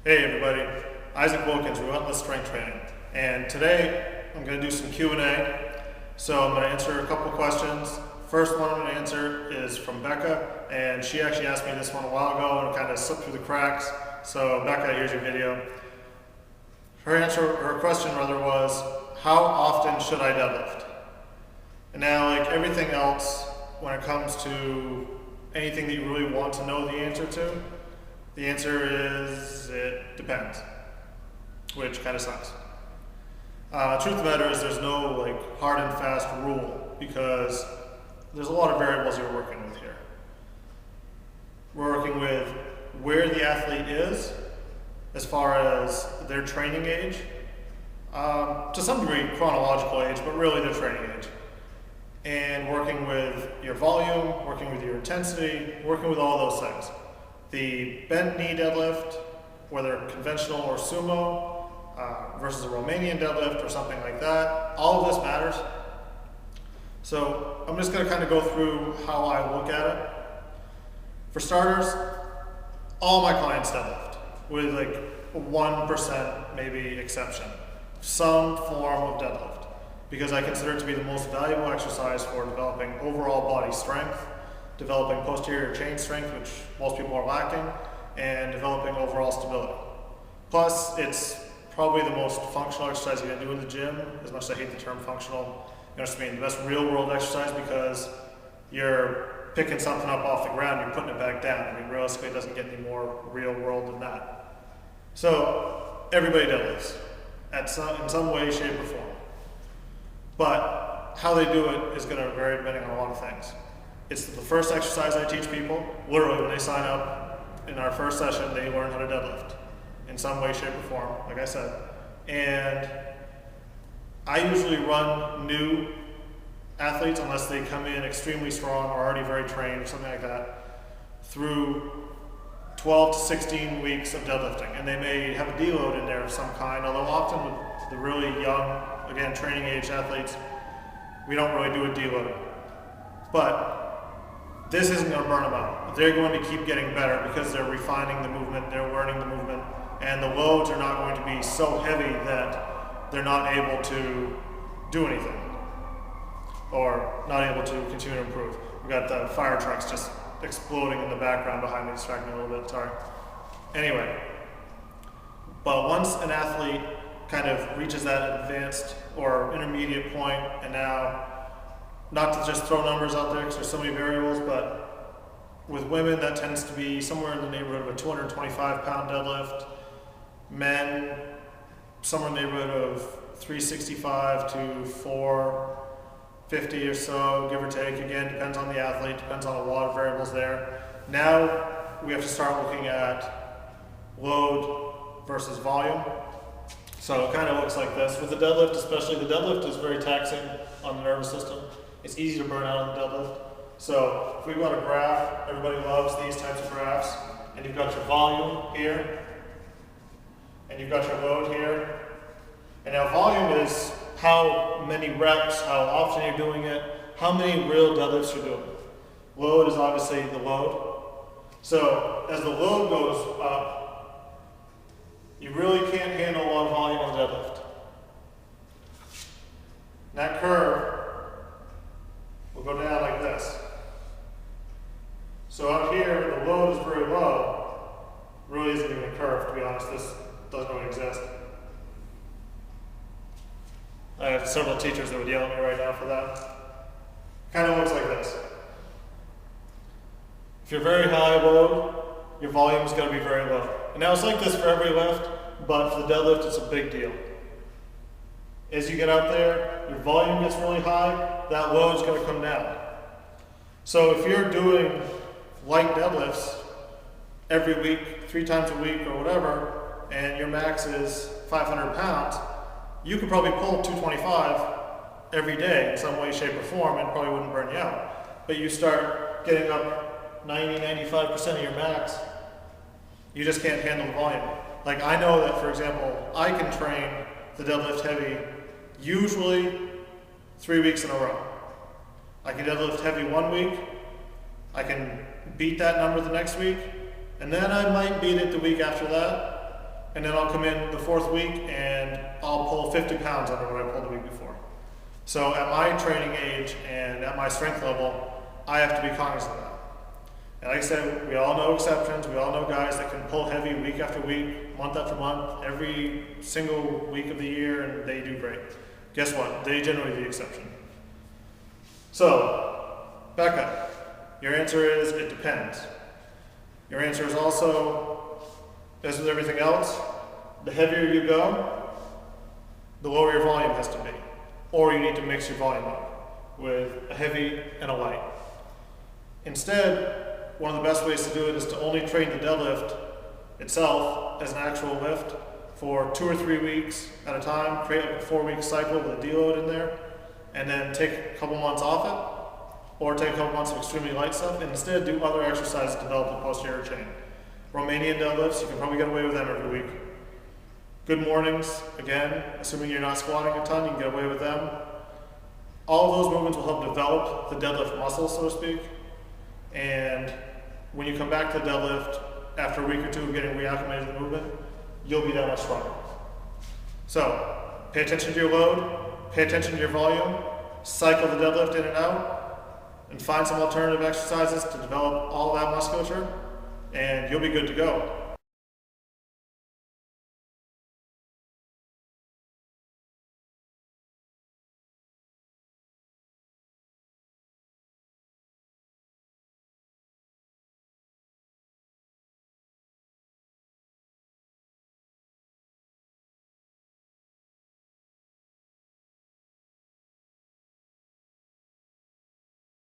Hey everybody, Isaac Wilkins, Relentless Strength Training. And today I'm going to do some Q&A. So I'm going to answer a couple questions. First one I'm going to answer is from Becca, and she actually asked me this one a while ago and it kind of slipped through the cracks. So Becca, here's your video. Her question was, how often should I deadlift? And now, like everything else, when it comes to anything that you really want to know the answer to, the answer is, it depends, which kind of sucks. Truth of the matter is there's no like hard and fast rule because there's a lot of variables you're working with here. We're working with where the athlete is as far as their training age, to some degree chronological age, but really their training age. And working with your volume, working with your intensity, working with all those things. The bent knee deadlift, whether conventional or sumo, versus a Romanian deadlift or something like that, all of this matters. So I'm just going to kind of go through how I look at it. For starters, all my clients deadlift, with like 1% maybe exception, some form of deadlift, because I consider it to be the most valuable exercise for developing overall body strength, developing posterior chain strength, which most people are lacking, and developing overall stability. Plus, it's probably the most functional exercise you can do in the gym, as much as I hate the term functional. You know what I mean? The best real world exercise because you're picking something up off the ground, you're putting it back down. I mean, realistically, it doesn't get any more real world than that. So, everybody deadlifts in some way, shape, or form. But how they do it is going to vary depending on a lot of things. It's the first exercise I teach people. Literally, when they sign up in our first session, they learn how to deadlift in some way, shape, or form, like I said. And I usually run new athletes, unless they come in extremely strong or already very trained or something like that, through 12 to 16 weeks of deadlifting. And they may have a deload in there of some kind, although often with the really young, again, training age athletes, we don't really do a deload. But this isn't going to burn them out. They're going to keep getting better because they're refining the movement, they're learning the movement, and the loads are not going to be so heavy that they're not able to do anything or not able to continue to improve. We've got the fire trucks just exploding in the background behind me, distracting me a little bit, sorry. Anyway, but once an athlete kind of reaches that advanced or intermediate point, and now, not to just throw numbers out there because there's so many variables, but with women that tends to be somewhere in the neighborhood of a 225 pound deadlift. Men, somewhere in the neighborhood of 365 to 450 or so, give or take. Again, depends on the athlete, depends on a lot of variables there. Now we have to start looking at load versus volume. So it kind of looks like this. With the deadlift especially, the deadlift is very taxing on the nervous system. It's easy to burn out on the deadlift. So if we've got a graph, everybody loves these types of graphs, and you've got your volume here, and you've got your load here. And now volume is how many reps, how often you're doing it, how many real deadlifts you're doing. Load is obviously the load. So as the load goes up, you really can't handle a lot of volume on the deadlift. That curve will go down like this. So up here, the load is very low. Really isn't even a curve, to be honest. This doesn't really exist. I have several teachers that would yell at me right now for that. Kind of looks like this. If you're very high load, your volume is going to be very low. And now it's like this for every lift, but for the deadlift, it's a big deal. As you get up there, your volume gets really high, that load is going to come down. So if you're doing light deadlifts every week, 3 times a week or whatever, and your max is 500 pounds, you could probably pull 225 every day in some way, shape, or form, and it probably wouldn't burn you out. But you start getting up 90, 95% of your max, you just can't handle the volume. Like I know that, for example, I can train the deadlift heavy usually 3 weeks in a row. I can deadlift heavy 1 week, I can beat that number the next week, and then I might beat it the week after that, and then I'll come in the 4th week and I'll pull 50 pounds under what I pulled the week before. So at my training age and at my strength level, I have to be cognizant of that. And like I said, we all know exceptions. We all know guys that can pull heavy week after week, month after month, every single week of the year, and they do great. Guess what? They generally the exception. So, back up. Your answer is, it depends. Your answer is also, as with everything else, the heavier you go, the lower your volume has to be. Or you need to mix your volume up with a heavy and a light. Instead, one of the best ways to do it is to only train the deadlift itself as an actual lift for 2 or 3 weeks at a time, create like a 4-week cycle with a deload in there, and then take a couple months off it, or take a couple months of extremely light stuff, and instead do other exercises to develop the posterior chain. Romanian deadlifts, you can probably get away with them every week. Good mornings, again, assuming you're not squatting a ton, you can get away with them. All of those movements will help develop the deadlift muscle, so to speak, and when you come back to the deadlift after a week or two of getting reacclimated to the movement, you'll be that much stronger. So, pay attention to your load, pay attention to your volume, cycle the deadlift in and out, and find some alternative exercises to develop all that musculature, and you'll be good to go.